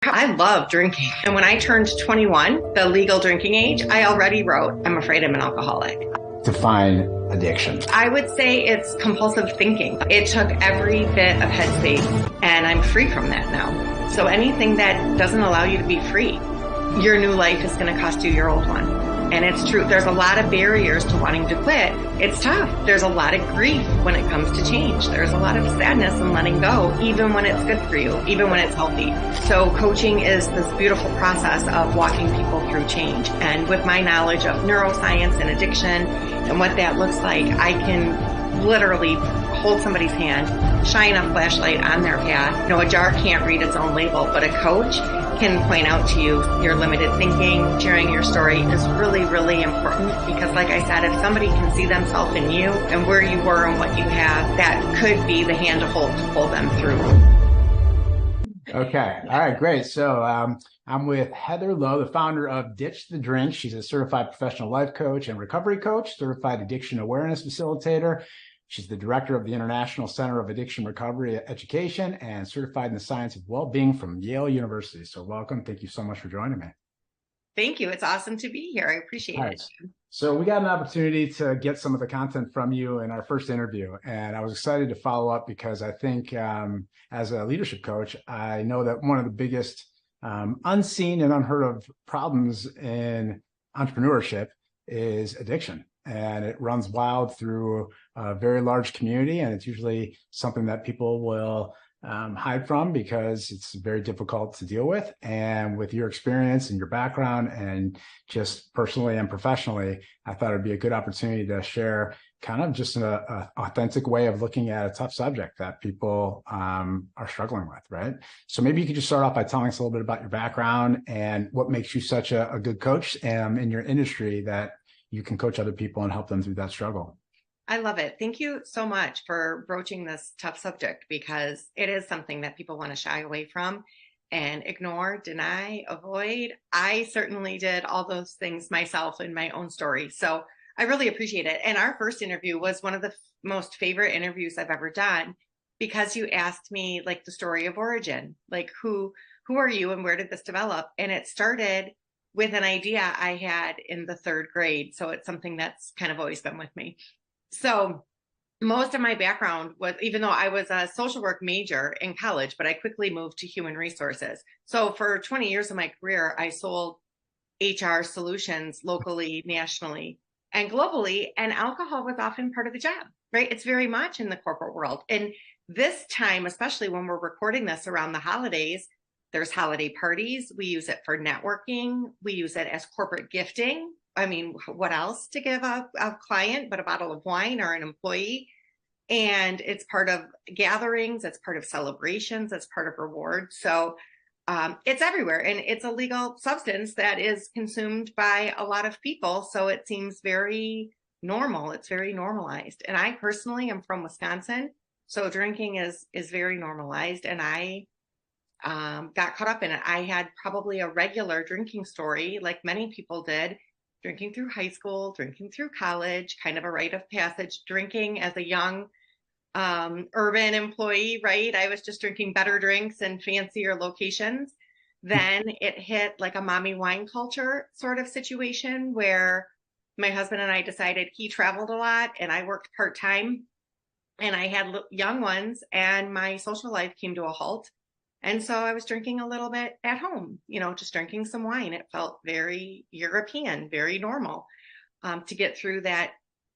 I love drinking. And when I turned 21, the legal drinking age, I already wrote, I'm afraid I'm an alcoholic. Define addiction. I would say it's compulsive thinking. It took every bit of headspace, and I'm free from that now. So anything that doesn't allow you to be free, your new life is going to cost you your old one. And it's true. There's a lot of barriers to wanting to quit. It's tough. There's a lot of grief when it comes to change. There's a lot of sadness in letting go, even when it's good for you, even when it's healthy. So coaching is this beautiful process of walking people through change. And with my knowledge of neuroscience and addiction and what that looks like, I can literally hold somebody's hand, shine a flashlight on their path. A jar can't read its own label, but a coach can point out to you your limited thinking. Sharing your story is really, really important because, like I said, if somebody can see themselves in you and where you were and what you have, that could be the hand to hold to pull them through. Okay. All right, great. So I'm with Heather Lowe, the founder of Ditch the Drink. She's a certified professional life coach and recovery coach, certified addiction awareness facilitator. She's the director of the International Center of Addiction Recovery Education and certified in the science of well-being from Yale University. So welcome. Thank you so much for joining me. Thank you. It's awesome to be here. I appreciate it. So we got an opportunity to get some of the content from you in our first interview, and I was excited to follow up because I think as a leadership coach, I know that one of the biggest unseen and unheard of problems in entrepreneurship is addiction. And it runs wild through a very large community, and it's usually something that people will hide from because it's very difficult to deal with. And with your experience and your background and just personally and professionally, I thought it'd be a good opportunity to share kind of just an authentic way of looking at a tough subject that people are struggling with, right? So maybe you could just start off by telling us a little bit about your background and what makes you such a good coach in your industry that you can coach other people and help them through that struggle. I love it. Thank you so much for broaching this tough subject because it is something that people want to shy away from and ignore, deny, avoid. I certainly did all those things myself in my own story. So I really appreciate it. And our first interview was one of the most favorite interviews I've ever done because you asked me like the story of origin, like who are you and where did this develop? And it started with an idea I had in the third grade. So it's something that's kind of always been with me. So most of my background was, even though I was a social work major in college, but I quickly moved to human resources. So for 20 years of my career, I sold HR solutions locally, nationally, and globally. And alcohol was often part of the job, right? It's very much in the corporate world. And this time, especially when we're recording this around the holidays, there's holiday parties. We use it for networking. We use it as corporate gifting. I mean, what else to give a client but a bottle of wine or an employee? And it's part of gatherings. It's part of celebrations. It's part of rewards. So it's everywhere. And it's a legal substance that is consumed by a lot of people. So it seems very normal. It's very normalized. And I personally am from Wisconsin. So drinking is very normalized. And I got caught up in it. I had probably a regular drinking story, like many people did, drinking through high school, drinking through college, kind of a rite of passage, drinking as a young urban employee, right? I was just drinking better drinks in fancier locations. Then it hit like a mommy wine culture sort of situation where my husband and I decided he traveled a lot and I worked part-time and I had young ones and my social life came to a halt. And so I was drinking a little bit at home, just drinking some wine. It felt very European, very normal to get through that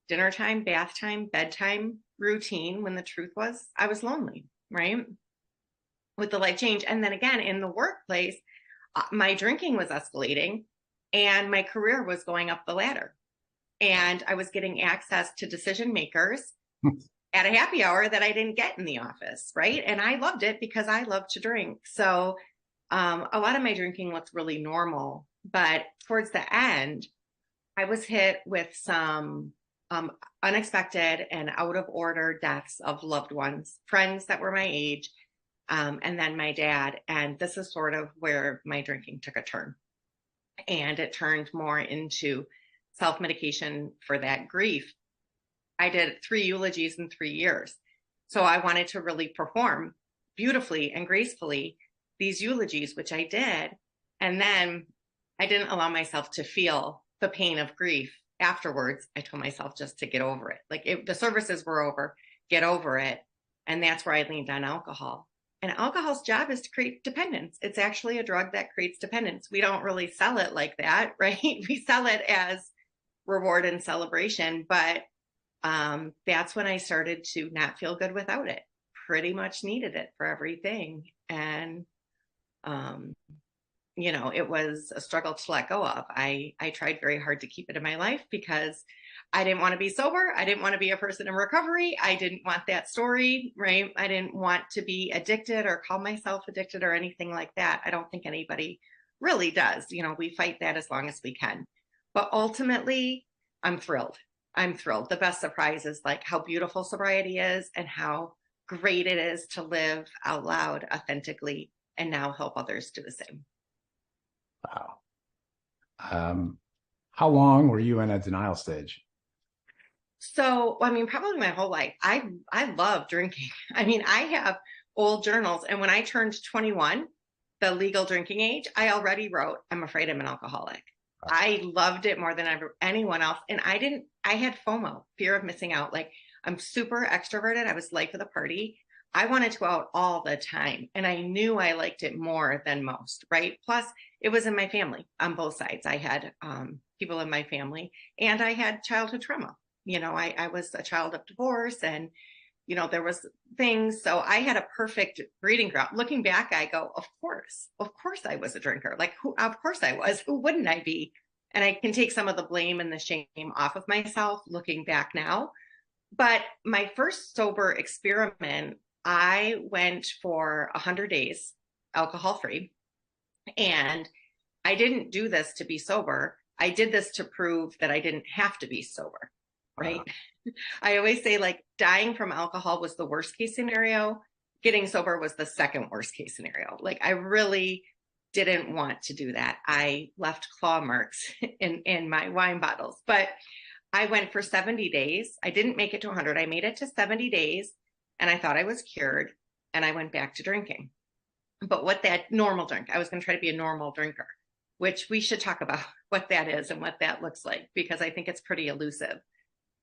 dinner time, bath time, bedtime routine when the truth was I was lonely, right? With the life change. And then again, in the workplace, my drinking was escalating and my career was going up the ladder. And I was getting access to decision makers at a happy hour that I didn't get in the office, right? And I loved it because I love to drink. So a lot of my drinking looked really normal, but towards the end, I was hit with some unexpected and out of order deaths of loved ones, friends that were my age, and then my dad. And this is sort of where my drinking took a turn. And it turned more into self-medication for that grief. I did 3 eulogies in 3 years. So I wanted to really perform beautifully and gracefully. these eulogies, which I did. And then I didn't allow myself to feel the pain of grief afterwards. I told myself just to get over it. Like the services were over, get over it. And that's where I leaned on alcohol. And alcohol's job is to create dependence. It's actually a drug that creates dependence. We don't really sell it like that, right? We sell it as reward and celebration. But that's when I started to not feel good without it. Pretty much needed it for everything. And um, it was a struggle to let go of. I tried very hard to keep it in my life because I didn't want to be sober. I didn't want to be a person in recovery. I didn't want that story, right? I didn't want to be addicted or call myself addicted or anything like that. I don't think anybody really does. We fight that as long as we can. But ultimately, I'm thrilled. I'm thrilled. The best surprise is like how beautiful sobriety is and how great it is to live out loud authentically and now help others do the same. Wow. How long were you in a denial stage? So, I mean, probably my whole life. I love drinking. I mean, I have old journals, and when I turned 21, the legal drinking age, I already wrote, "I'm afraid I'm an alcoholic." I loved it more than anyone else, and I had FOMO, fear of missing out. Like, I'm super extroverted. I was life of the party. I wanted to go out all the time, and I knew I liked it more than most, right? Plus, it was in my family on both sides. I had people in my family, and I had childhood trauma. I was a child of divorce, and there was things. So I had a perfect breeding ground. Looking back, I go, of course I was a drinker. Like, of course I was. Who wouldn't I be? And I can take some of the blame and the shame off of myself looking back now. But my first sober experiment, I went for 100 days alcohol free. And I didn't do this to be sober. I did this to prove that I didn't have to be sober, right? I always say, like, dying from alcohol was the worst case scenario. Getting sober was the second worst case scenario. Like, I really didn't want to do that. I left claw marks in my wine bottles, but I went for 70 days. I didn't make it to 100. I made it to 70 days and I thought I was cured, and I went back to drinking. But what that normal drink, I was going to try to be a normal drinker, which we should talk about what that is and what that looks like, because I think it's pretty elusive.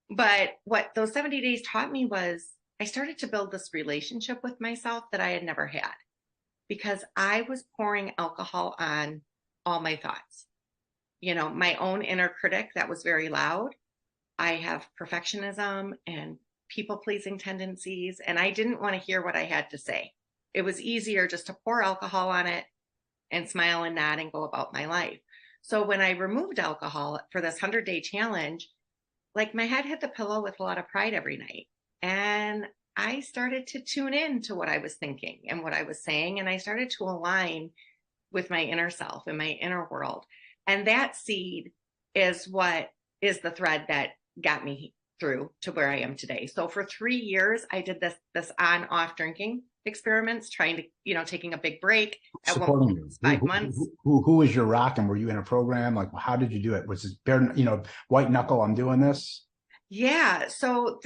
But what those 70 days taught me was I started to build this relationship with myself that I had never had, because I was pouring alcohol on all my thoughts. My own inner critic that was very loud. I have perfectionism and people pleasing tendencies, and I didn't want to hear what I had to say. It was easier just to pour alcohol on it and smile and nod and go about my life. So when I removed alcohol for this 100-day challenge, like, my head hit the pillow with a lot of pride every night. And I started to tune in to what I was thinking and what I was saying. And I started to align with my inner self and my inner world. And that seed is what is the thread that got me through to where I am today. So for 3 years, I did this on off drinking experiments, trying to, taking a big break. At Supporting one you. 5 months. Who was your rock, and were you in a program? Like, how did you do it? Was this bare, white knuckle, I'm doing this? Yeah. So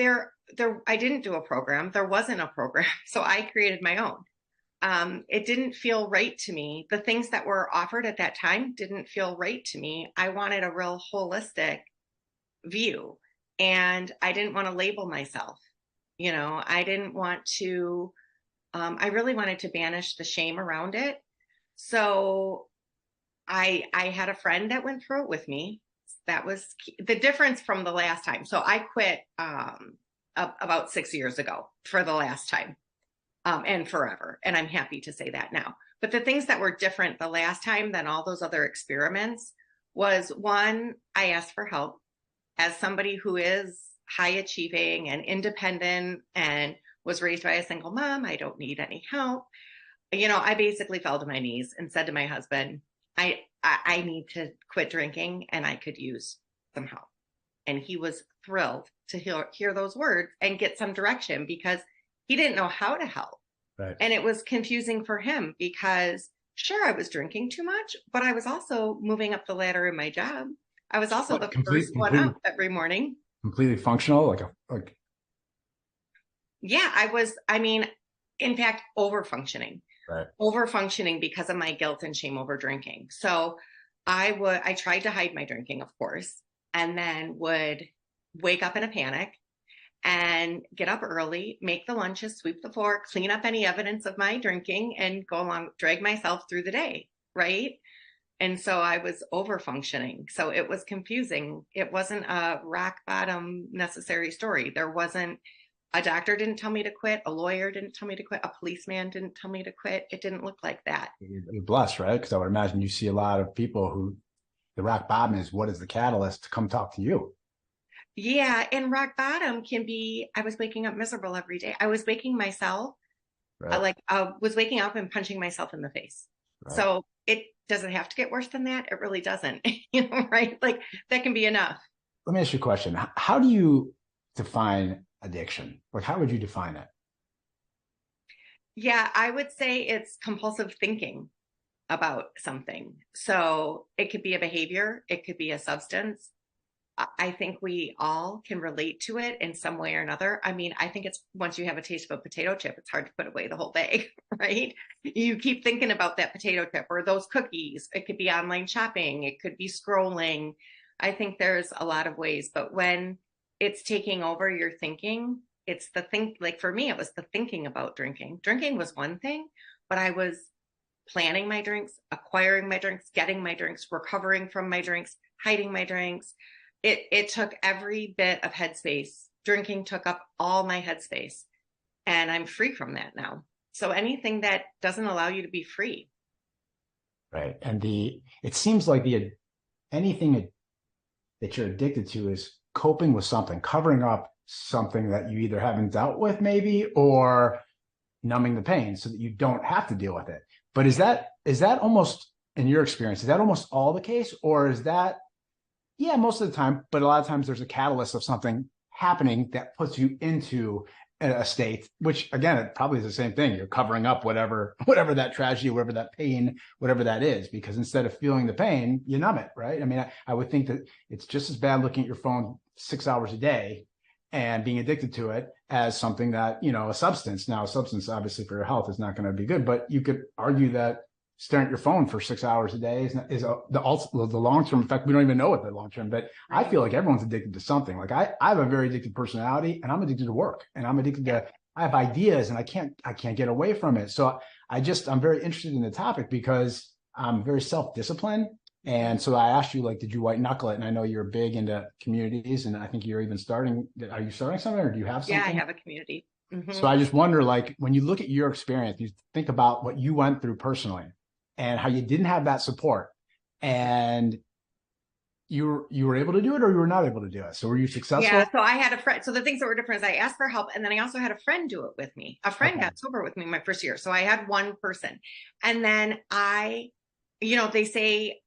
I didn't do a program. There wasn't a program. So I created my own. It didn't feel right to me. The things that were offered at that time didn't feel right to me. I wanted a real holistic view, and I didn't want to label myself. I didn't want to, I really wanted to banish the shame around it. So I had a friend that went through it with me. That was the difference from the last time. So I quit about 6 years ago for the last time, and forever. And I'm happy to say that now. But the things that were different the last time than all those other experiments was, one, I asked for help. As somebody who is high achieving and independent and was raised by a single mom, I don't need any help. I basically fell to my knees and said to my husband, I need to quit drinking and I could use some help. And he was thrilled to hear those words and get some direction, because he didn't know how to help. Right. And it was confusing for him because, sure, I was drinking too much, but I was also moving up the ladder in my job. I was also the first one up every morning. Completely functional, Yeah, I was, in fact, over functioning. Right. over functioning because of my guilt and shame over drinking. So I tried to hide my drinking, of course, and then would wake up in a panic and get up early, make the lunches, sweep the floor, clean up any evidence of my drinking, and go along, drag myself through the day. Right. And so I was over functioning. So it was confusing. It wasn't a rock bottom necessary story. There wasn't, a doctor didn't tell me to quit. A lawyer didn't tell me to quit. A policeman didn't tell me to quit. It didn't look like that. You're blessed, right? Because I would imagine you see a lot of people who the rock bottom is what is the catalyst to come talk to you. Yeah. And rock bottom can be, I was waking up miserable every day. I was waking myself, Right. was waking up and punching myself in the face. Right. So it doesn't have to get worse than that. It really doesn't, right? Like that can be enough. Let me ask you a question. How do you define addiction? Like, how would you define it? Yeah, I would say it's compulsive thinking about something. So it could be a behavior, it could be a substance. I think we all can relate to it in some way or another. I mean, I think it's once you have a taste of a potato chip, it's hard to put away the whole bag, right? You keep thinking about that potato chip or those cookies. It could be online shopping, it could be scrolling. I think there's a lot of ways, but when it's taking over your thinking, it's the think, like for me, it was the thinking about drinking. Drinking was one thing, but I was planning my drinks, acquiring my drinks, getting my drinks, recovering from my drinks, hiding my drinks. It took every bit of headspace. Drinking took up all my headspace, and I'm free from that now. So anything that doesn't allow you to be free. Right. And it seems like anything that you're addicted to is coping with something, covering up something that you either haven't dealt with maybe, or numbing the pain so that you don't have to deal with it. But is that almost, in your experience, is that almost all the case, or is that, yeah, most of the time, but a lot of times there's a catalyst of something happening that puts you into a state, which again, it probably is the same thing. You're covering up whatever that tragedy, whatever that pain, whatever that is, because instead of feeling the pain, you numb it, right? I mean, I would think that it's just as bad looking at your phone 6 hours a day and being addicted to it as something that, a substance. Now, a substance obviously for your health is not going to be good, but you could argue that staring at your phone for 6 hours a day is the long-term effect. We don't even know what the long-term, but I feel like everyone's addicted to something. Like I have a very addicted personality, and I'm addicted to work, and I'm addicted to, I have ideas and I can't get away from it. So I'm very interested in the topic because I'm very self-disciplined. And so I asked you, like, did you white knuckle it? And I know you're big into communities, and I think you're even are you starting something, or do you have Yeah, I something? have a community. So I just wonder, like, when you look at your experience, you think about what you went through personally and how you didn't have that support, and you were able to do it, or you were not able to do it. So were you successful? Yeah, so I had a friend. So the things that were different is I asked for help, and then I also had a friend do it with me. A friend Okay. got sober with me my first year. So I had one person. And then they say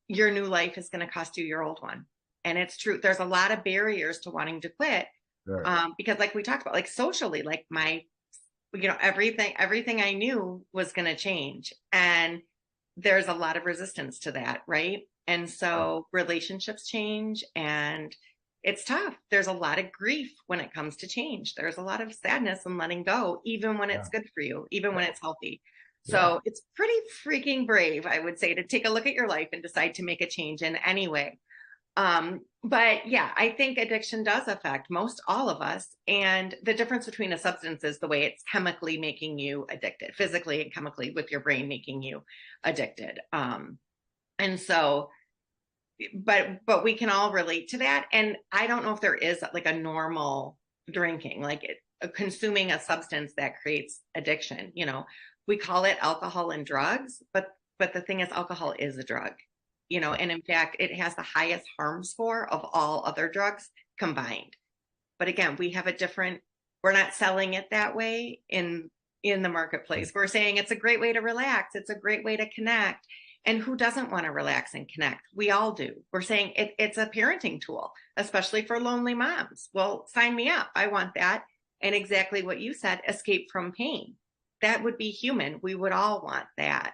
your new life is going to cost you your old one. And it's true. There's a lot of barriers to wanting to quit Sure. because like we talked about, like socially, like everything I knew was going to change. And there's a lot of resistance to that, right? And so relationships change and it's tough. There's a lot of grief when it comes to change. There's a lot of sadness and letting go, even when Yeah. it's good for you, even when it's healthy. Yeah. So it's pretty freaking brave, I would say, to take a look at your life and decide to make a change in any way. But yeah, I think addiction does affect most all of us. And the difference between a substance is the way it's chemically making you addicted, physically and chemically with your brain making you addicted. And so, but we can all relate to that. And I don't know if there is like a normal drinking, consuming a substance that creates addiction. We call it alcohol and drugs, but the thing is, alcohol is a drug. And in fact, it has the highest harm score of all other drugs combined. But again, we're not selling it that way in the marketplace. We're saying it's a great way to relax. It's a great way to connect. And who doesn't want to relax and connect? We all do. We're saying it's a parenting tool, especially for lonely moms. Well, sign me up. I want that. And exactly what you said, escape from pain. That would be human. We would all want that.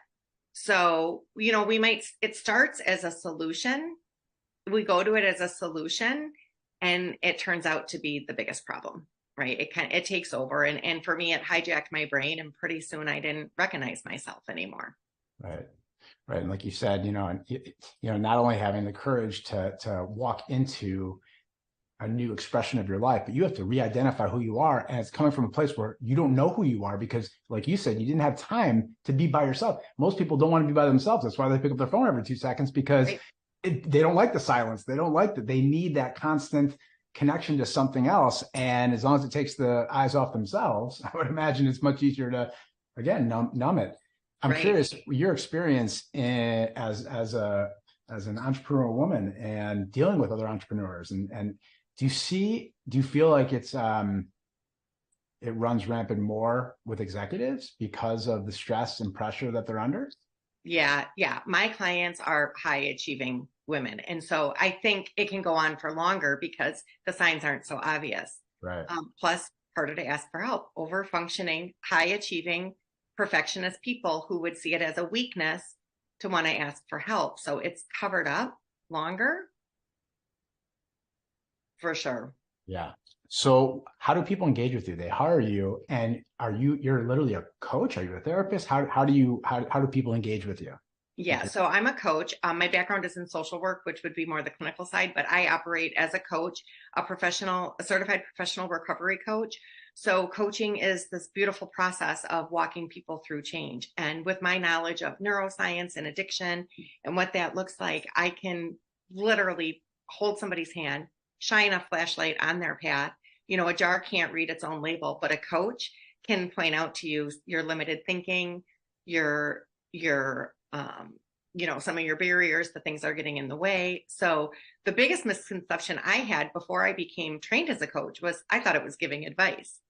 So, it starts as a solution. We go to it as a solution, and it turns out to be the biggest problem. right? It takes over. And for me, it hijacked my brain. And pretty soon I didn't recognize myself anymore. Right. Right. And like you said, not only having the courage to walk into a new expression of your life, but you have to re-identify who you are. And it's coming from a place where you don't know who you are because, like you said, you didn't have time to be by yourself. Most people don't want to be by themselves. That's why they pick up their phone every 2 seconds because Right. they don't like the silence. They don't like that. They need that constant connection to something else. And as long as it takes the eyes off themselves, I would imagine it's much easier to, again, numb it. I'm Right. curious your experience as an entrepreneurial woman and dealing with other entrepreneurs and do you feel like it runs rampant more with executives because of the stress and pressure that they're under? Yeah, yeah. My clients are high achieving women. And so I think it can go on for longer because the signs aren't so obvious. Right. Plus, harder to ask for help. Over functioning, high achieving, perfectionist people who would see it as a weakness to want to ask for help. So it's covered up longer for sure. Yeah. So how do people engage with you? They hire you and you're literally a coach? Are you a therapist? How do people engage with you? Yeah, so I'm a coach. My background is in social work, which would be more the clinical side, but I operate as a coach, a certified professional recovery coach. So coaching is this beautiful process of walking people through change. And with my knowledge of neuroscience and addiction and what that looks like, I can literally hold somebody's hand, shine a flashlight on their path. A jar can't read its own label, but a coach can point out to you your limited thinking, your some of your barriers, the things that are getting in the way. So the biggest misconception I had before I became trained as a coach was I thought it was giving advice.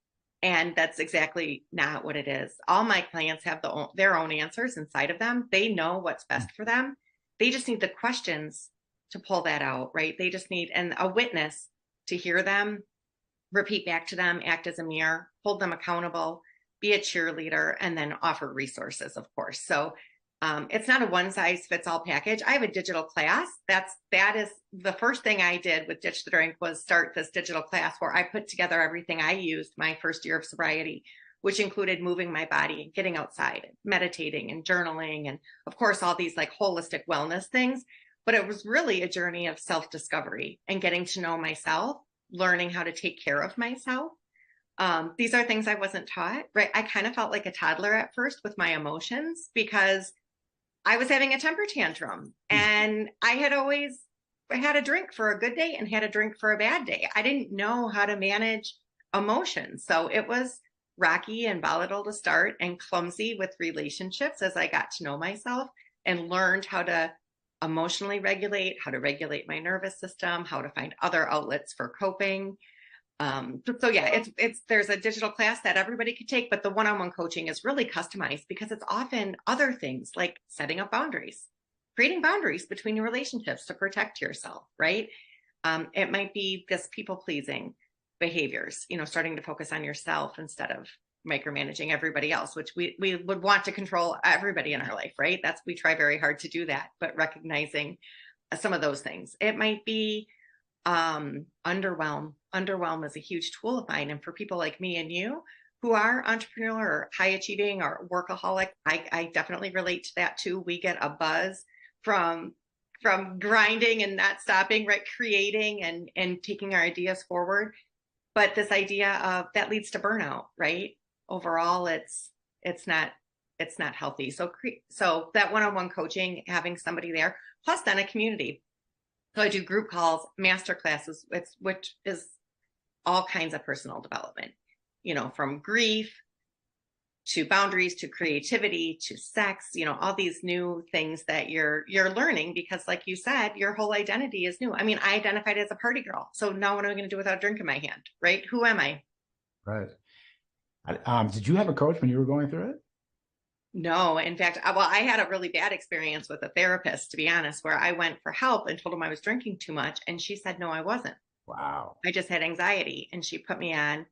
And that's exactly not what it is. All my clients have their own answers inside of them. They know what's best for them. They just need the questions to pull that out, right? They just need and a witness to hear them, repeat back to them, act as a mirror, hold them accountable, be a cheerleader, and then offer resources, of course. So it's not a one size fits all package. I have a digital class. That is the first thing I did with Ditch the Drink was start this digital class where I put together everything I used my first year of sobriety, which included moving my body and getting outside, and meditating and journaling, and of course all these like holistic wellness things. But it was really a journey of self-discovery and getting to know myself, learning how to take care of myself. These are things I wasn't taught, right? I kind of felt like a toddler at first with my emotions because I was having a temper tantrum and I had always had a drink for a good day and had a drink for a bad day. I didn't know how to manage emotions. So it was rocky and volatile to start and clumsy with relationships as I got to know myself and learned how to emotionally regulate, how to regulate my nervous system, how to find other outlets for coping. So yeah, it's there's a digital class that everybody could take, but the one-on-one coaching is really customized because it's often other things like setting up boundaries, creating boundaries between your relationships to protect yourself, right? It might be this people-pleasing behaviors, starting to focus on yourself instead of micromanaging everybody else, which we would want to control everybody in our life, right? We try very hard to do that, but recognizing some of those things. It might be underwhelm is a huge tool of mine, and for people like me and you who are entrepreneurial or high achieving or workaholic, I definitely relate to that too. We get a buzz from grinding and not stopping, right? Creating and taking our ideas forward, but this idea of that leads to burnout, right? Overall it's not healthy. So that one-on-one coaching, having somebody there, plus then a community. So I do group calls, master classes, which is all kinds of personal development, from grief to boundaries to creativity to sex, all these new things that you're learning because, like you said, your whole identity is new. I mean, I identified as a party girl. So now what am I going to do without a drink in my hand, right? Who am I? Right. Did you have a coach when you were going through it? No, in fact, I had a really bad experience with a therapist, to be honest, where I went for help and told him I was drinking too much. And she said, no, I wasn't. Wow. I just had anxiety. And she put me on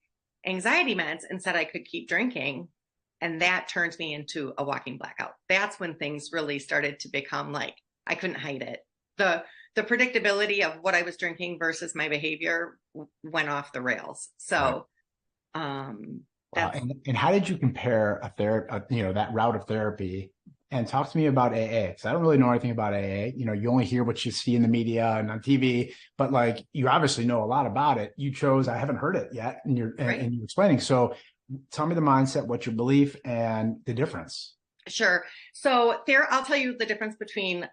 anxiety meds and said I could keep drinking. And that turned me into a walking blackout. That's when things really started to become like I couldn't hide it. The predictability of what I was drinking versus my behavior went off the rails. Right. So Um, Wow. that's And how did you compare that route of therapy? And talk to me about AA, because I don't really know anything about AA. You only hear what you see in the media and on TV, but like you obviously know a lot about it. You chose, I haven't heard it yet, and right. you're explaining. So tell me the mindset, what's your belief, and the difference. Sure. So there, I'll tell you the difference between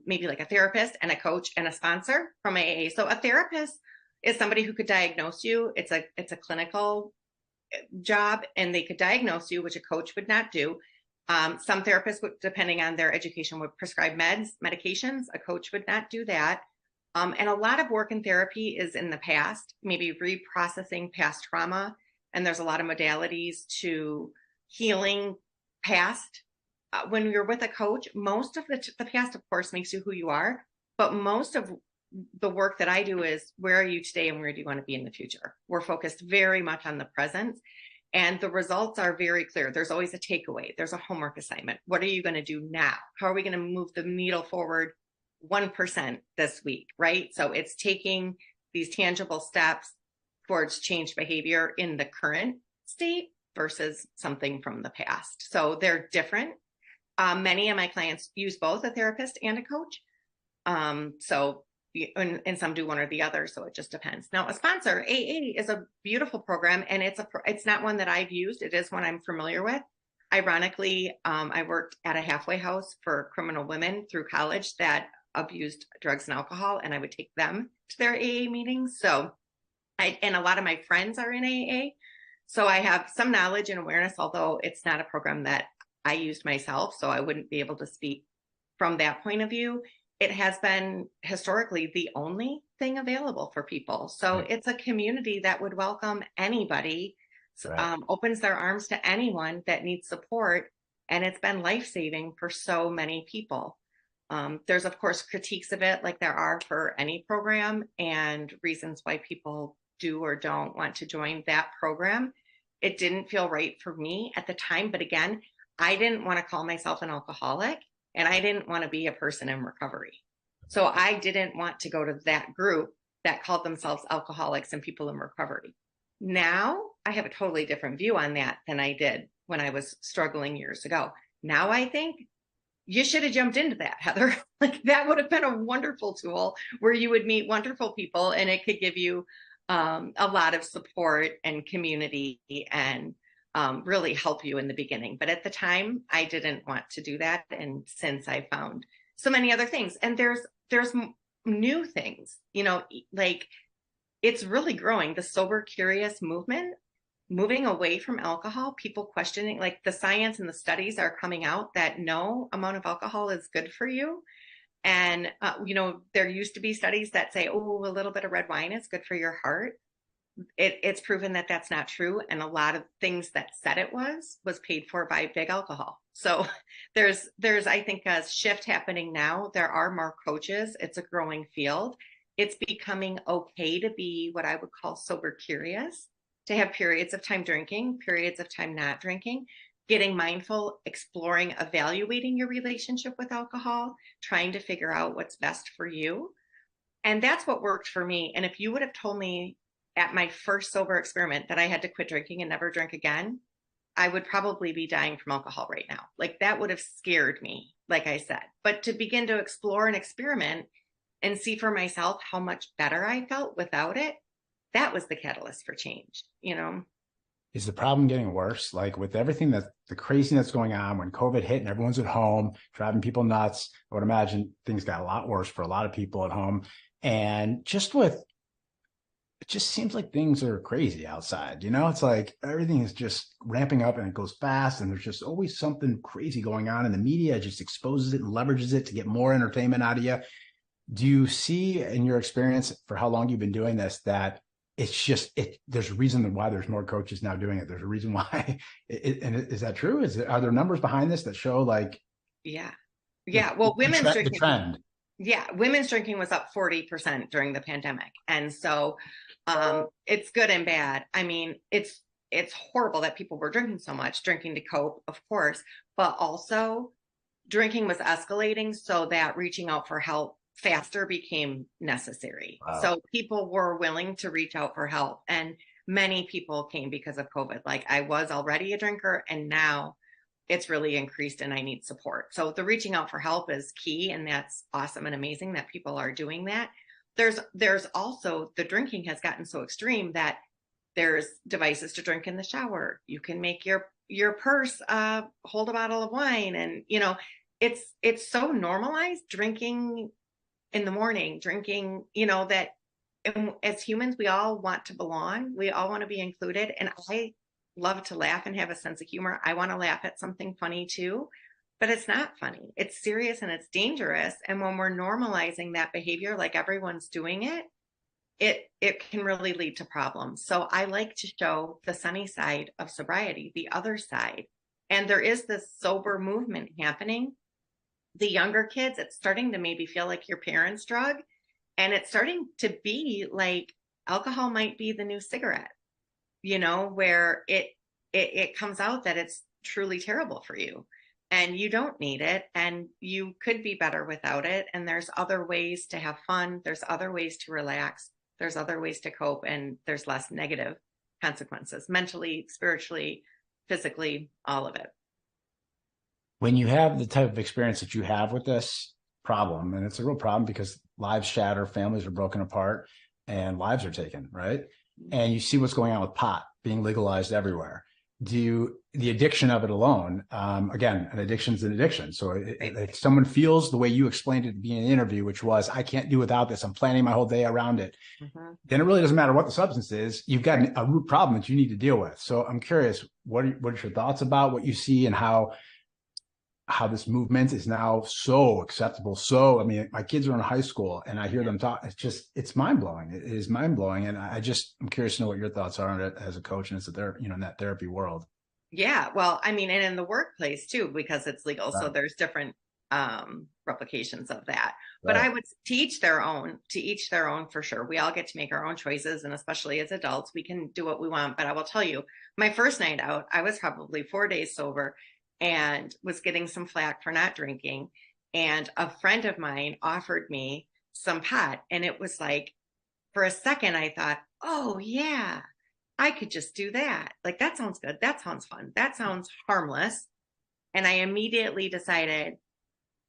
maybe like a therapist and a coach and a sponsor from AA. So a therapist is somebody who could diagnose you. It's a clinical job, and they could diagnose you, which a coach would not do. Some therapists would, depending on their education, would prescribe medications. A coach would not do that. And a lot of work in therapy is in the past, maybe reprocessing past trauma. And there's a lot of modalities to healing past. When you're with a coach, most of the past, of course, makes you who you are. But most of the work that I do is where are you today and where do you want to be in the future? We're focused very much on the present. And the results are very clear. There's always a takeaway. There's a homework assignment. What are you going to do now? How are we going to move the needle forward 1% this week, right? So it's taking these tangible steps towards change behavior in the current state versus something from the past. So they're different. Many of my clients use both a therapist and a coach. So and some do one or the other, so it just depends. Now, a sponsor, AA, is a beautiful program, and it's not one that I've used. It is one I'm familiar with. Ironically, I worked at a halfway house for criminal women through college that abused drugs and alcohol, and I would take them to their AA meetings. So, and a lot of my friends are in AA, so I have some knowledge and awareness, although it's not a program that I used myself, so I wouldn't be able to speak from that point of view. It has been historically the only thing available for people. So Right. it's a community that would welcome anybody, Right. opens their arms to anyone that needs support. And it's been life saving for so many people. There's, of course, critiques of it, like there are for any program, and reasons why people do or don't want to join that program. It didn't feel right for me at the time. But again, I didn't want to call myself an alcoholic, and I didn't want to be a person in recovery. So I didn't want to go to that group that called themselves alcoholics and people in recovery. Now I have a totally different view on that than I did when I was struggling years ago. Now I think you should have jumped into that, Heather. Like that would have been a wonderful tool where you would meet wonderful people, and it could give you a lot of support and community, and really help you in the beginning. But at the time, I didn't want to do that. And since I found so many other things, and there's new things, like it's really growing. The sober curious movement, moving away from alcohol, people questioning, like the science and the studies are coming out that no amount of alcohol is good for you. And, there used to be studies that say, oh, a little bit of red wine is good for your heart. It's proven that that's not true. And a lot of things that said it was paid for by big alcohol. So there's, I think, a shift happening now. There are more coaches. It's a growing field. It's becoming okay to be what I would call sober curious, to have periods of time drinking, periods of time not drinking, getting mindful, exploring, evaluating your relationship with alcohol, trying to figure out what's best for you. And that's what worked for me. And if you would have told me at my first sober experiment that I had to quit drinking and never drink again, I would probably be dying from alcohol right now. Like that would have scared me, like I said. But to begin to explore and experiment and see for myself how much better I felt without it, that was the catalyst for change. Is the problem getting worse? Like with everything that the craziness going on when COVID hit and everyone's at home, driving people nuts, I would imagine things got a lot worse for a lot of people at home. And it just seems like things are crazy outside. It's like everything is just ramping up and it goes fast. And there's just always something crazy going on. And the media just exposes it and leverages it to get more entertainment out of you. Do you see in your experience for how long you've been doing this that there's a reason why there's more coaches now doing it. There's a reason why. And is that true? Are there numbers behind this that show like Yeah. Yeah. Well, the trend? yeah, women's drinking was up 40% during the pandemic. And so it's good and bad. I mean, it's horrible that people were drinking so much, drinking to cope, of course, but also drinking was escalating so that reaching out for help faster became necessary. Wow. So people were willing to reach out for help. And many people came because of COVID. Like I was already a drinker and now it's really increased and I need support. So the reaching out for help is key, and that's awesome and amazing that people are doing that. There's also the drinking has gotten so extreme that there's devices to drink in the shower. You can make your purse hold a bottle of wine, and it's so normalized drinking in the morning, drinking, that as humans we all want to belong, we all want to be included, and I love to laugh and have a sense of humor. I want to laugh at something funny too, but it's not funny. It's serious and it's dangerous. And when we're normalizing that behavior, like everyone's doing it can really lead to problems. So I like to show the sunny side of sobriety, the other side. And there is this sober movement happening. The younger kids, it's starting to maybe feel like your parents' drug. And it's starting to be like alcohol might be the new cigarette, where it comes out that it's truly terrible for you and you don't need it and you could be better without it. And there's other ways to have fun. There's other ways to relax. There's other ways to cope, and there's less negative consequences mentally, spiritually, physically, all of it. When you have the type of experience that you have with this problem, and it's a real problem because lives shatter, families are broken apart, and lives are taken, right? And you see what's going on with pot being legalized everywhere. The addiction of it alone, again, an addiction is an addiction. So if someone feels the way you explained it to be in an interview, which was, I can't do without this, I'm planning my whole day around it, then it really doesn't matter what the substance is. You've got a root problem that you need to deal with. So I'm curious, what are your thoughts about what you see and how this movement is now so acceptable? So, I mean, my kids are in high school and I hear them talk. It's mind blowing. It is mind blowing. And I'm curious to know what your thoughts are on it as a coach and as in that therapy world. Yeah. Well, I mean, and in the workplace too, because it's legal. Right. So there's different replications of that. Right. But I would to each their own for sure. We all get to make our own choices. And especially as adults, we can do what we want. But I will tell you, my first night out, I was probably 4 days sober and was getting some flack for not drinking. And a friend of mine offered me some pot. And it was like, for a second, I thought, oh, yeah, I could just do that. Like, that sounds good. That sounds fun. That sounds harmless. And I immediately decided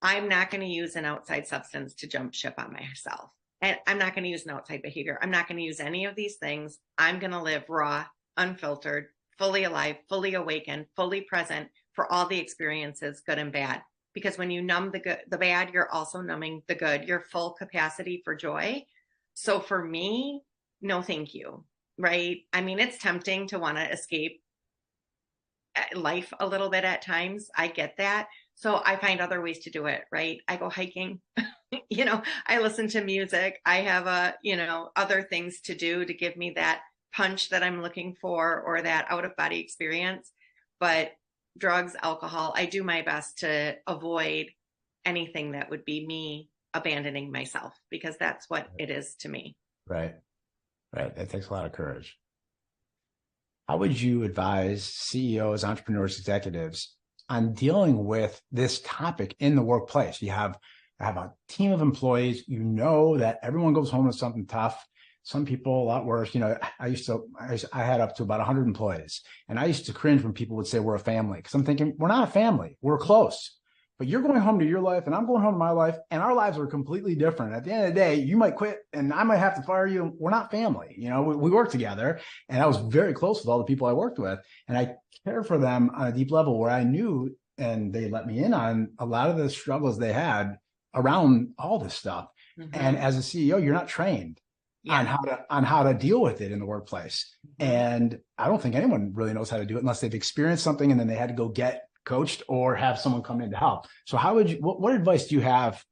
I'm not going to use an outside substance to jump ship on myself. And I'm not going to use an outside behavior. I'm not going to use any of these things. I'm going to live raw, unfiltered, fully alive, fully awakened, fully present for all the experiences, good and bad. Because when you numb the bad, you're also numbing the good, your full capacity for joy. So for me, no, thank you. Right. I mean, it's tempting to want to escape life a little bit at times. I get that. So I find other ways to do it. Right. I go hiking, I listen to music. I have other things to do to give me that punch that I'm looking for or that out of body experience. But drugs, alcohol, I do my best to avoid anything that would be me abandoning myself, because that's what it is to me. Right. That takes a lot of courage. How would you advise CEOs, entrepreneurs, executives on dealing with this topic in the workplace? You have a team of employees, that everyone goes home with something tough. Some people a lot worse. I had up to about 100 employees, and I used to cringe when people would say we're a family, because I'm thinking, we're not a family, we're close. But you're going home to your life and I'm going home to my life, and our lives are completely different. At the end of the day, you might quit and I might have to fire you. We're not family. We work together, and I was very close with all the people I worked with, and I care for them on a deep level where I knew, and they let me in on a lot of the struggles they had around all this stuff. Mm-hmm. And as a CEO, you're not trained on how to deal with it in the workplace. Mm-hmm. And I don't think anyone really knows how to do it unless they've experienced something and then they had to go get coached or have someone come in to help. So what advice do you have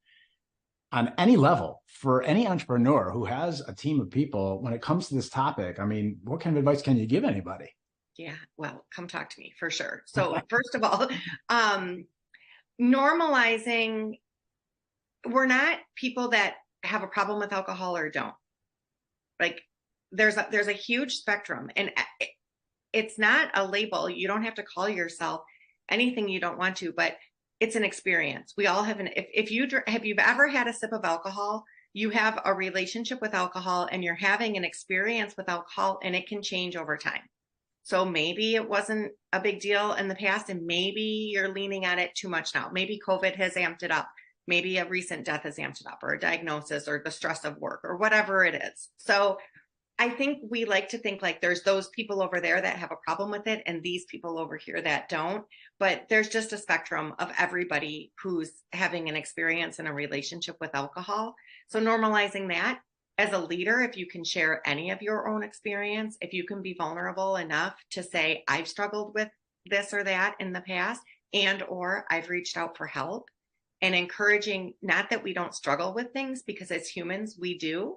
on any level for any entrepreneur who has a team of people when it comes to this topic? I mean, what kind of advice can you give anybody? Yeah, well, come talk to me for sure. So first of all, normalizing, we're not people that have a problem with alcohol or don't. Like, there's a huge spectrum, and it's not a label. You don't have to call yourself anything you don't want to, but it's an experience. We all have if you've ever had a sip of alcohol, you have a relationship with alcohol and you're having an experience with alcohol, and it can change over time. So maybe it wasn't a big deal in the past, and maybe you're leaning on it too much now. Maybe COVID has amped it up. Maybe a recent death has amped it up, or a diagnosis, or the stress of work, or whatever it is. So I think we like to think like there's those people over there that have a problem with it and these people over here that don't. But there's just a spectrum of everybody who's having an experience in a relationship with alcohol. So normalizing that as a leader, if you can share any of your own experience, if you can be vulnerable enough to say, I've struggled with this or that in the past, and or I've reached out for help, and encouraging, not that we don't struggle with things, because as humans, we do.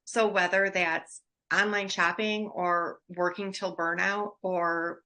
So whether that's online shopping or working till burnout, or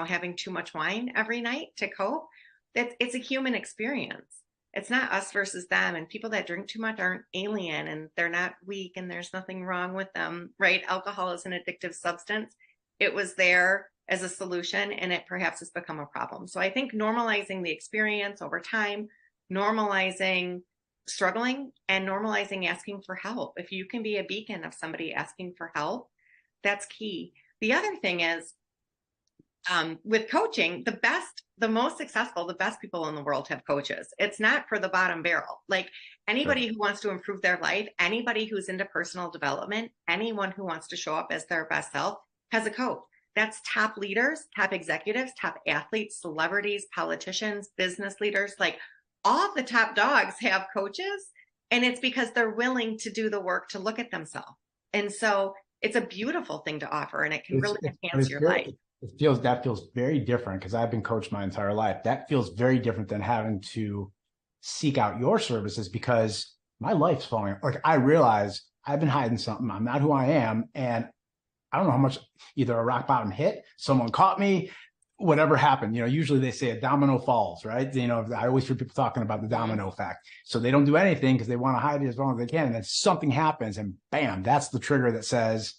having too much wine every night to cope, it's a human experience. It's not us versus them, and people that drink too much aren't alien, and they're not weak, and there's nothing wrong with them, right? Alcohol is an addictive substance. It was there as a solution, and it perhaps has become a problem. So I think normalizing the experience over time, normalizing struggling, and normalizing asking for help. If you can be a beacon of somebody asking for help, that's key. The other thing is, with coaching, the most successful, the best people in the world have coaches. It's not for the bottom barrel. Like anybody who wants to improve their life, anybody who's into personal development, anyone who wants to show up as their best self has a coach. That's top leaders, top executives, top athletes, celebrities, politicians, business leaders, like all the top dogs have coaches, and it's because they're willing to do the work to look at themselves. And so it's a beautiful thing to offer, and it can really enhance your life. That feels very different, because I've been coached my entire life. That feels very different than having to seek out your services, because my life's falling. Like I realize I've been hiding something. I'm not who I am. And I don't know how much, either a rock bottom hit, someone caught me, whatever happened. Usually they say a domino falls, right? I always hear people talking about the domino effect. So they don't do anything because they want to hide it as long as they can. And then something happens, and bam, that's the trigger that says,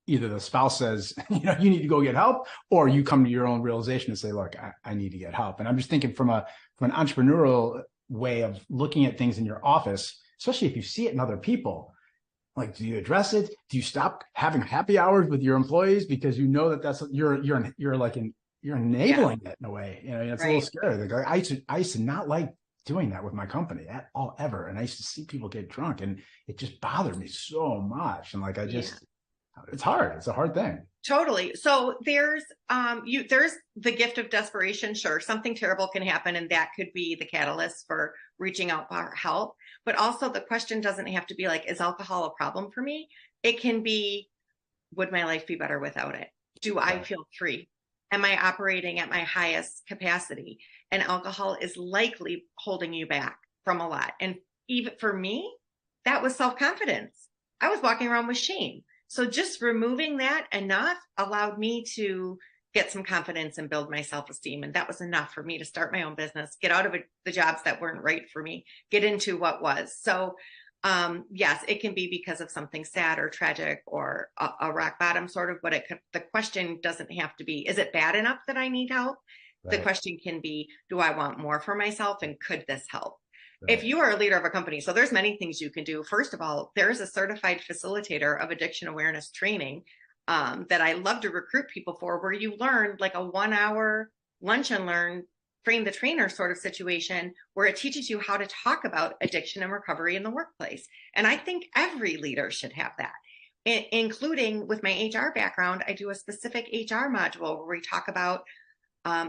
either the spouse says, you need to go get help, or you come to your own realization and say, look, I need to get help. And I'm just thinking from an entrepreneurial way of looking at things in your office, especially if you see it in other people. Like, do you address it? Do you stop having happy hours with your employees because you know that that's you're enabling it in a way? It's right. A little scary. Like, I used to not like doing that with my company at all ever, and I used to see people get drunk, and it just bothered me so much. And like it's hard. It's a hard thing. Totally. So there's the gift of desperation. Sure, something terrible can happen, and that could be the catalyst for reaching out for help. But also the question doesn't have to be like, is alcohol a problem for me? It can be, would my life be better without it? Do I feel free? Am I operating at my highest capacity? And alcohol is likely holding you back from a lot. And even for me, that was self-confidence. I was walking around with shame. So just removing that enough allowed me to get some confidence and build my self-esteem. And that was enough for me to start my own business, get out of the jobs that weren't right for me, get into what was. So yes, it can be because of something sad or tragic or a rock bottom sort of, but the question doesn't have to be, is it bad enough that I need help? Right. The question can be, do I want more for myself, and could this help? Right. If you are a leader of a company, so there's many things you can do. First of all, there's a certified facilitator of addiction awareness training that I love to recruit people for, where you learn like a 1-hour lunch and learn, train the trainer sort of situation, where it teaches you how to talk about addiction and recovery in the workplace. And I think every leader should have that, including with my HR background. I do a specific HR module where we talk about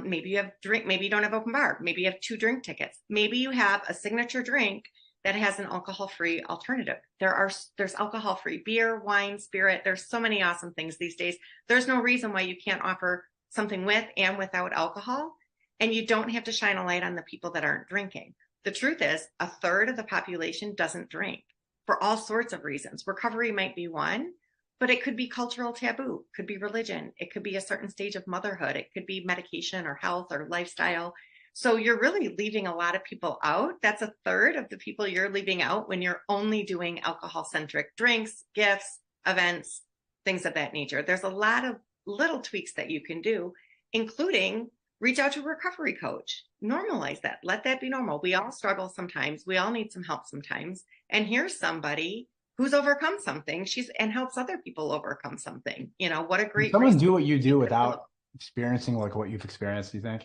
maybe you have drink, maybe you don't have open bar, maybe you have 2 drink tickets, maybe you have a signature drink that has an alcohol-free alternative. There's alcohol-free beer, wine, spirit. There's so many awesome things these days. There's no reason why you can't offer something with and without alcohol. And you don't have to shine a light on the people that aren't drinking. The truth is, 1/3 of the population doesn't drink for all sorts of reasons. Recovery might be one, but it could be cultural taboo, could be religion, it could be a certain stage of motherhood, it could be medication or health or lifestyle. So you're really leaving a lot of people out. That's 1/3 of the people you're leaving out when you're only doing alcohol-centric drinks, gifts, events, things of that nature. There's a lot of little tweaks that you can do, including reach out to a recovery coach. Normalize that. Let that be normal. We all struggle sometimes. We all need some help sometimes. And here's somebody who's overcome something. And helps other people overcome something. You know, what a Can great someone resource. do what you do without experiencing like what you've experienced, do you think?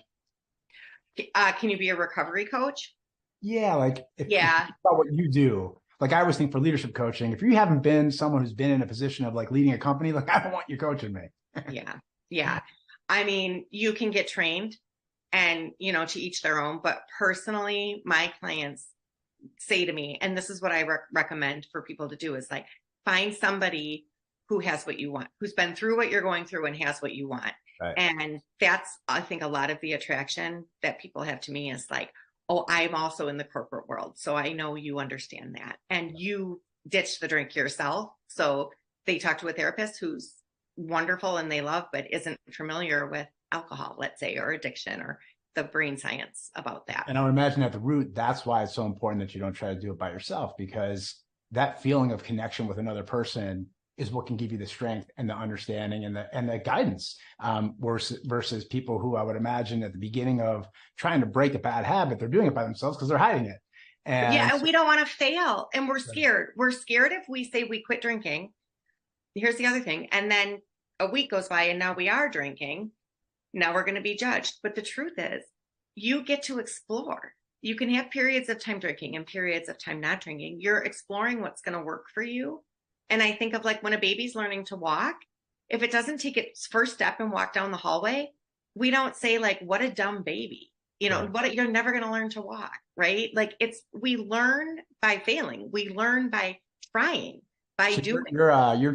Can you be a recovery coach? Yeah, like if you Yeah. think about what you do, like I always think for leadership coaching, if you haven't been someone who's been in a position of like leading a company, like I don't want you coaching me. Yeah. Yeah. I mean, you can get trained and, you know, to each their own. But personally, my clients say to me, and this is what I recommend for people to do is like find somebody who has what you want, who's been through what you're going through and has what you want. Right. And that's, I think, a lot of the attraction that people have to me is like, oh, I'm also in the corporate world. So I know you understand that. And you ditch the drink yourself. So they talk to a therapist who's wonderful and they love, but isn't familiar with alcohol, let's say, or addiction or the brain science about that. And I would imagine at the root, that's why it's so important that you don't try to do it by yourself, because that feeling of connection with another person is what can give you the strength and the understanding and the guidance, versus people who I would imagine at the beginning of trying to break a bad habit, they're doing it by themselves because they're hiding it. Yeah, And and so, we don't want to fail. And we're scared. We're scared if we say we quit drinking. Here's the other thing. And then a week goes by and now we are drinking. Now we're going to be judged. But the truth is, you get to explore. You can have periods of time drinking and periods of time not drinking. You're exploring what's going to work for you. And I think of like when a baby's learning to walk, if it doesn't take its first step and walk down the hallway, we don't say like, what a dumb baby. You know, right. what you're never going to learn to walk, right? Like we learn by failing. We learn by trying, by So doing. your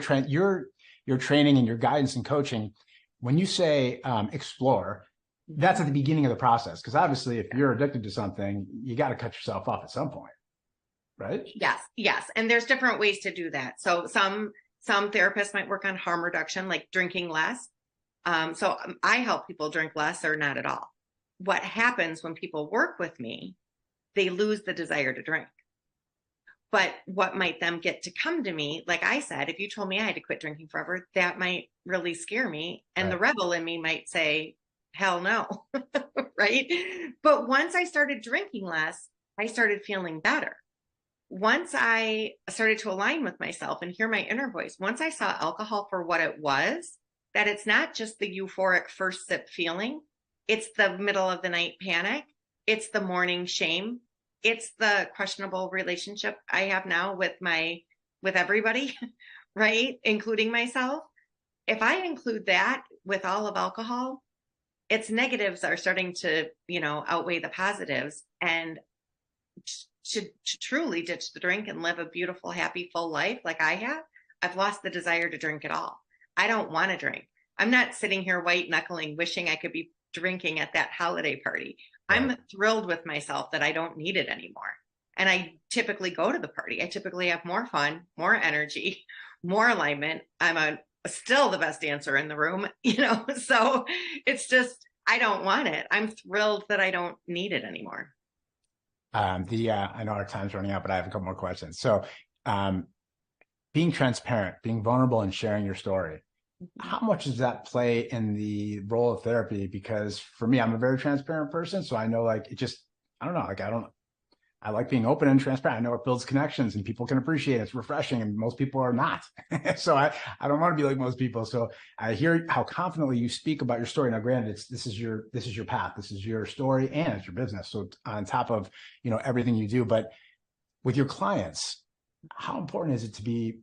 training and your guidance and coaching, when you say explore, that's at the beginning of the process. Because obviously, if you're addicted to something, you got to cut yourself off at some point, right? Yes, yes. And there's different ways to do that. So some therapists might work on harm reduction, like drinking less. So I help people drink less or not at all. What happens when people work with me, they lose the desire to drink. But what might them get to come to me, like I said, if you told me I had to quit drinking forever, that might really scare me. And the Right. rebel in me might say, hell no. Right. But once I started drinking less, I started feeling better. Once I started to align with myself and hear my inner voice, once I saw alcohol for what it was, that it's not just the euphoric first sip feeling, it's the middle of the night panic, it's the morning shame, it's the questionable relationship I have now with everybody, right? Including myself. If I include that with all of alcohol, its negatives are starting to, you know, outweigh the positives. And to truly ditch the drink and live a beautiful, happy, full life like I have, I've lost the desire to drink at all. I don't want to drink. I'm not sitting here white knuckling, wishing I could be drinking at that holiday party. Right. I'm thrilled with myself that I don't need it anymore. And I typically go to the party. I typically have more fun, more energy, more alignment. Still the best dancer in the room, you know? So it's just, I don't want it. I'm thrilled that I don't need it anymore. I know our time's running out, but I have a couple more questions. So, um, being transparent, being vulnerable, and sharing your story, how much does that play in the role of therapy? Because for me, I'm a very transparent person, so I know like it just, I don't know, like I like being open and transparent. I know it builds connections and people can appreciate it. It's refreshing, and most people are not. So I don't want to be like most people. So I hear how confidently you speak about your story. Now, granted, this is your path, this is your story, and it's your business. So on top of everything you do, but with your clients, how important is it to be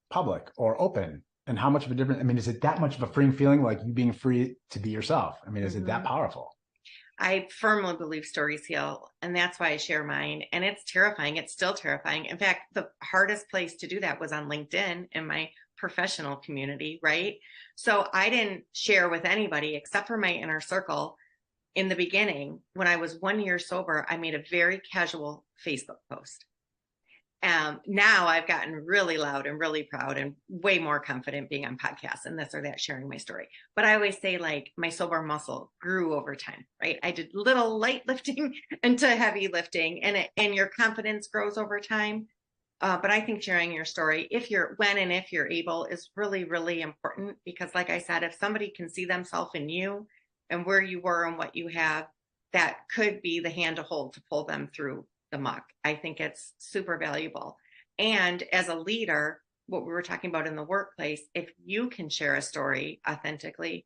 public or open? And how much of a difference? I mean, is it that much of a freeing feeling, like you being free to be yourself? I mean, is it that Mm-hmm. powerful? I firmly believe stories heal, and that's why I share mine. And it's terrifying. It's still terrifying. In fact, the hardest place to do that was on LinkedIn in my professional community, right? So I didn't share with anybody except for my inner circle. In the beginning, when I was 1 year sober, I made a very casual Facebook post. Now I've gotten really loud and really proud and way more confident being on podcasts and this or that, sharing my story. But I always say like my sober muscle grew over time, right? I did little light lifting into heavy lifting, and your confidence grows over time. But I think sharing your story, when and if you're able, is really, really important because, like I said, if somebody can see themselves in you and where you were and what you have, that could be the hand to hold to pull them through the muck. I think it's super valuable. And as a leader, what we were talking about in the workplace, if you can share a story authentically,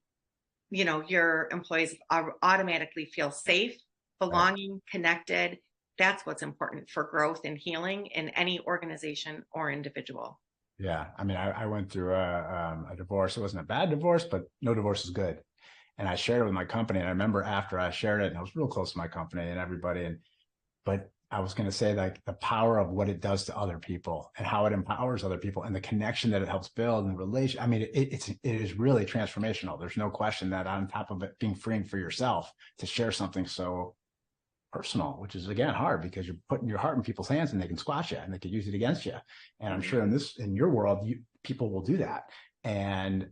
your employees automatically feel safe, Right. belonging, connected. That's what's important for growth and healing in any organization or individual. Yeah. I mean, I went through a divorce. It wasn't a bad divorce, but no divorce is good. And I shared it with my company. And I remember after I shared it, and I was real close to my company and everybody. But I was going to say, like, the power of what it does to other people and how it empowers other people and the connection that it helps build and relation. I mean, it is really transformational. There's no question that on top of it being freeing for yourself to share something so personal, which is again hard because you're putting your heart in people's hands and they can squash it and they can use it against you. And I'm sure in your world, people will do that. And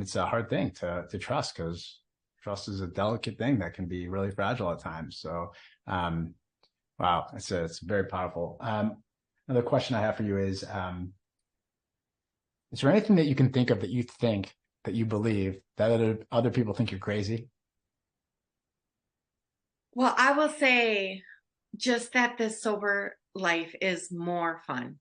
it's a hard thing to trust, because trust is a delicate thing that can be really fragile at times. So, wow, it's very powerful. Another question I have for you is there anything that you can think of that you believe that other people think you're crazy? Well, I will say just that this sober life is more fun.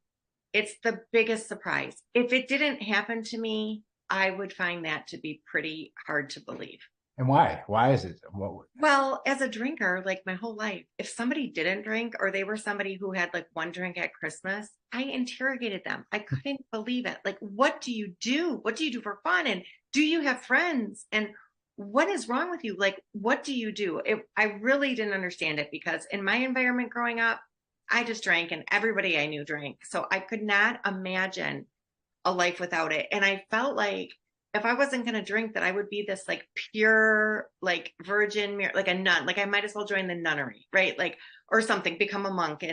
It's the biggest surprise. If it didn't happen to me, I would find that to be pretty hard to believe. And why? Why is it? What? Well, as a drinker, like my whole life, if somebody didn't drink or they were somebody who had like one drink at Christmas, I interrogated them. I couldn't believe it. Like, what do you do? What do you do for fun? And do you have friends? And what is wrong with you? Like, what do you do? I really didn't understand it because in my environment growing up, I just drank and everybody I knew drank. So I could not imagine a life without it. And I felt like if I wasn't going to drink, that I would be this like pure, like virgin, like a nun. Like I might as well join the nunnery, right? Like, or something, become a monk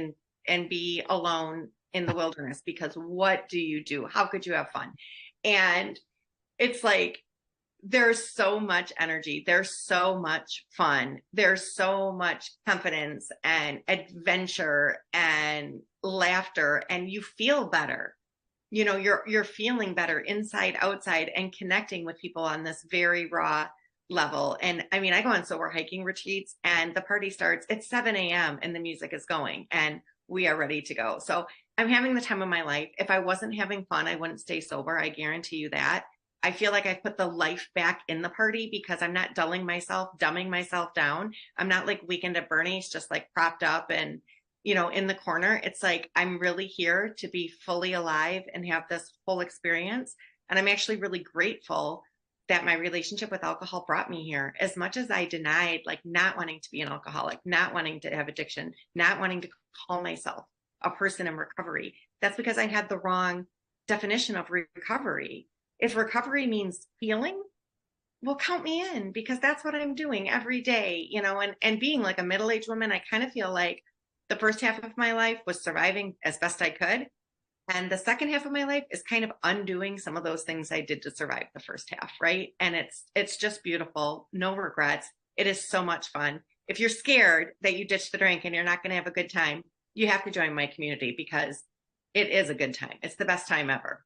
and be alone in the wilderness. Because what do you do? How could you have fun? And it's like there's so much energy, there's so much fun, there's so much confidence and adventure and laughter, and you feel better. You're feeling better inside, outside, and connecting with people on this very raw level. And I mean, I go on sober hiking retreats and the party starts at 7 a.m. and the music is going and we are ready to go. So I'm having the time of my life. If I wasn't having fun, I wouldn't stay sober. I guarantee you that. I feel like I've put the life back in the party because I'm not dumbing myself down. I'm not like Weekend at Bernie's, just like propped up and in the corner. It's like I'm really here to be fully alive and have this whole experience. And I'm actually really grateful that my relationship with alcohol brought me here. As much as I denied, like not wanting to be an alcoholic, not wanting to have addiction, not wanting to call myself a person in recovery, that's because I had the wrong definition of recovery. If recovery means healing, well, count me in because that's what I'm doing every day, and being like a middle-aged woman, I kind of feel like the first half of my life was surviving as best I could. And the second half of my life is kind of undoing some of those things I did to survive the first half, right? And it's just beautiful. No regrets. It is so much fun. If you're scared that you ditch the drink and you're not going to have a good time, you have to join my community because it is a good time. It's the best time ever.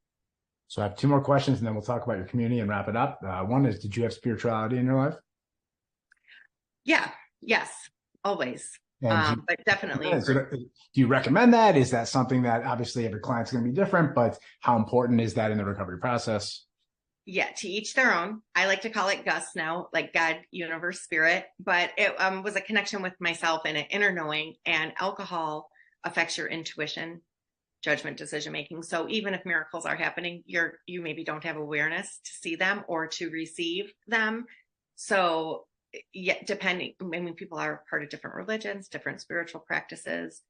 So I have two more questions, and then we'll talk about your community and wrap it up. One is, did you have spirituality in your life? Yeah. Yes. Always. And But definitely. do you recommend that? Is that something that obviously every client's going to be different, but how important is that in the recovery process? Yeah, to each their own. I like to call it Gus now, like God, universe, spirit. But it was a connection with myself and an inner knowing. And alcohol affects your intuition, judgment, decision making. So even if miracles are happening, you maybe don't have awareness to see them or to receive them. So yeah, depending, I mean, people are part of different religions, different spiritual practices,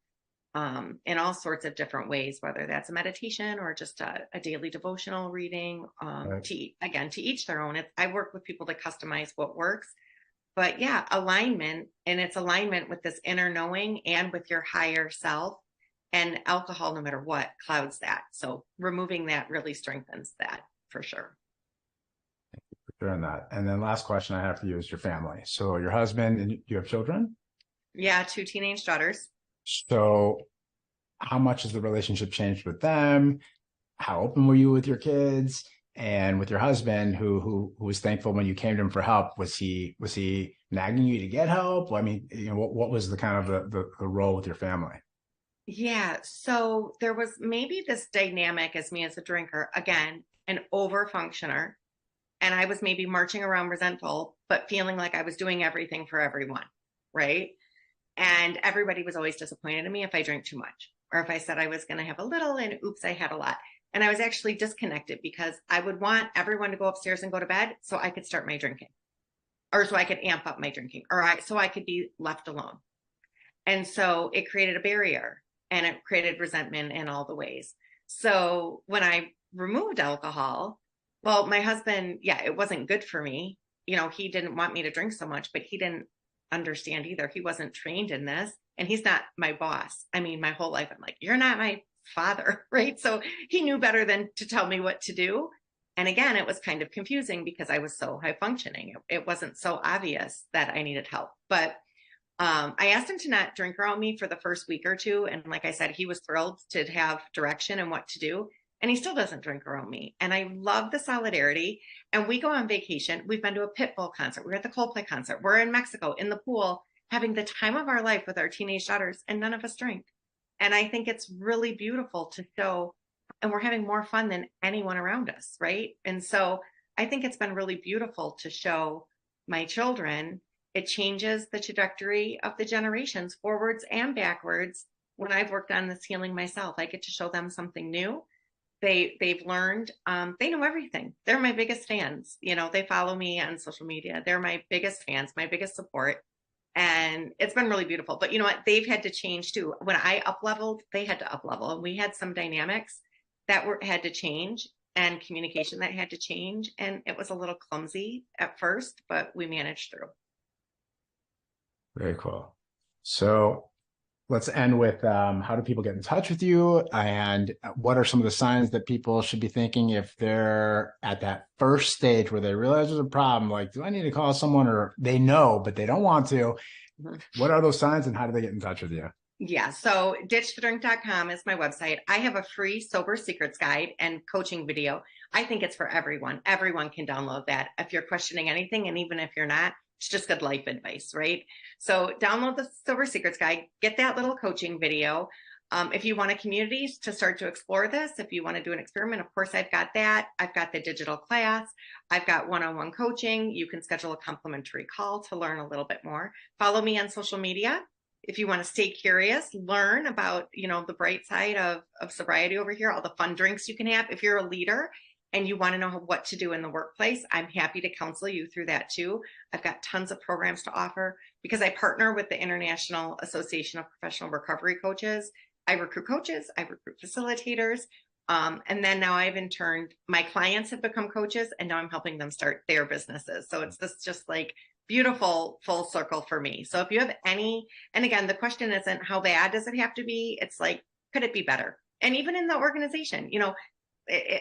in all sorts of different ways, whether that's a meditation or just a daily devotional reading. Right. To each their own. I work with people to customize what works. But yeah, alignment, and it's alignment with this inner knowing and with your higher self. And alcohol, no matter what, clouds that. So removing that really strengthens that for sure. During that. And then last question I have for you is your family. So your husband, and you have children? Yeah, two teenage daughters. So how much has the relationship changed with them? How open were you with your kids? And with your husband, who was thankful when you came to him for help, was he nagging you to get help? I mean, what was the kind of the role with your family? Yeah. So there was maybe this dynamic as me as a drinker, again, an over functioner. And I was maybe marching around resentful, but feeling like I was doing everything for everyone. Right. And everybody was always disappointed in me if I drank too much or if I said I was going to have a little and oops, I had a lot. And I was actually disconnected because I would want everyone to go upstairs and go to bed so I could start my drinking or so I could amp up my drinking so I could be left alone. And so it created a barrier and it created resentment in all the ways. So when I removed alcohol, well, my husband, yeah, it wasn't good for me. He didn't want me to drink so much, but he didn't understand either. He wasn't trained in this and he's not my boss. I mean, my whole life, I'm like, you're not my father, right? So he knew better than to tell me what to do. And again, it was kind of confusing because I was so high functioning. It wasn't so obvious that I needed help. But I asked him to not drink around me for the first week or two. And like I said, he was thrilled to have direction and what to do. And he still doesn't drink around me. And I love the solidarity. And we go on vacation. We've been to a Pitbull concert. We're at the Coldplay concert. We're in Mexico in the pool, having the time of our life with our teenage daughters, and none of us drink. And I think it's really beautiful to show, and we're having more fun than anyone around us, right? And so I think it's been really beautiful to show my children. It changes the trajectory of the generations forwards and backwards. When I've worked on this healing myself, I get to show them something new. They've learned, they know everything. They're my biggest fans. They follow me on social media. They're my biggest fans, my biggest support. And it's been really beautiful. But you know what? They've had to change too. When I up leveled, they had to up level. And we had some dynamics that had to change and communication that had to change. And it was a little clumsy at first, but we managed through. Very cool. So let's end with how do people get in touch with you? And what are some of the signs that people should be thinking if they're at that first stage where they realize there's a problem? Like, do I need to call someone, or they know, but they don't want to? Mm-hmm. What are those signs and how do they get in touch with you? Yeah. So ditchthedrink.com is my website. I have a free sober secrets guide and coaching video. I think it's for everyone. Everyone can download that if you're questioning anything. And even if you're not, it's just good life advice, right? So download the Sober Secrets Guide, get that little coaching video. If you want a community to start to explore this, if you want to do an experiment, of course, I've got that. I've got the digital class. I've got one-on-one coaching. You can schedule a complimentary call to learn a little bit more. Follow me on social media. If you want to stay curious, learn about, the bright side of sobriety over here, all the fun drinks you can have. If you're a leader and you want to know what to do in the workplace, I'm happy to counsel you through that too. I've got tons of programs to offer because I partner with the International Association of Professional Recovery Coaches. I recruit coaches, I recruit facilitators. And then now I've interned, my clients have become coaches and now I'm helping them start their businesses. So it's this just like beautiful full circle for me. So if you have any, and again, the question isn't how bad does it have to be? It's like, could it be better? And even in the organization,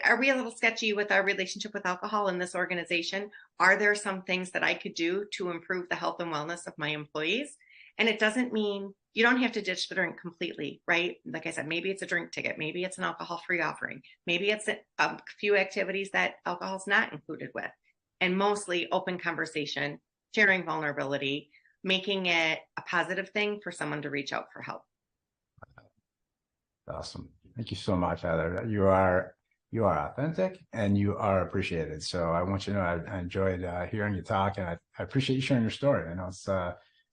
are we a little sketchy with our relationship with alcohol in this organization? Are there some things that I could do to improve the health and wellness of my employees? And it doesn't mean you don't have to ditch the drink completely, right? Like I said, maybe it's a drink ticket. Maybe it's an alcohol-free offering. Maybe it's a few activities that alcohol is not included with. And mostly open conversation, sharing vulnerability, making it a positive thing for someone to reach out for help. Awesome. Thank you so much, Heather. You are authentic and you are appreciated. So I want you to know I enjoyed hearing you talk, and I appreciate you sharing your story. I know it's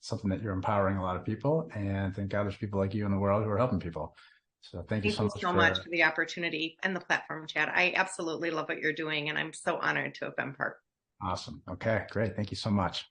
something that you're empowering a lot of people, and thank God there's people like you in the world who are helping people. So thank you so much for the opportunity and the platform, Chad. I absolutely love what you're doing, and I'm so honored to have been part. Awesome. Okay, great. Thank you so much.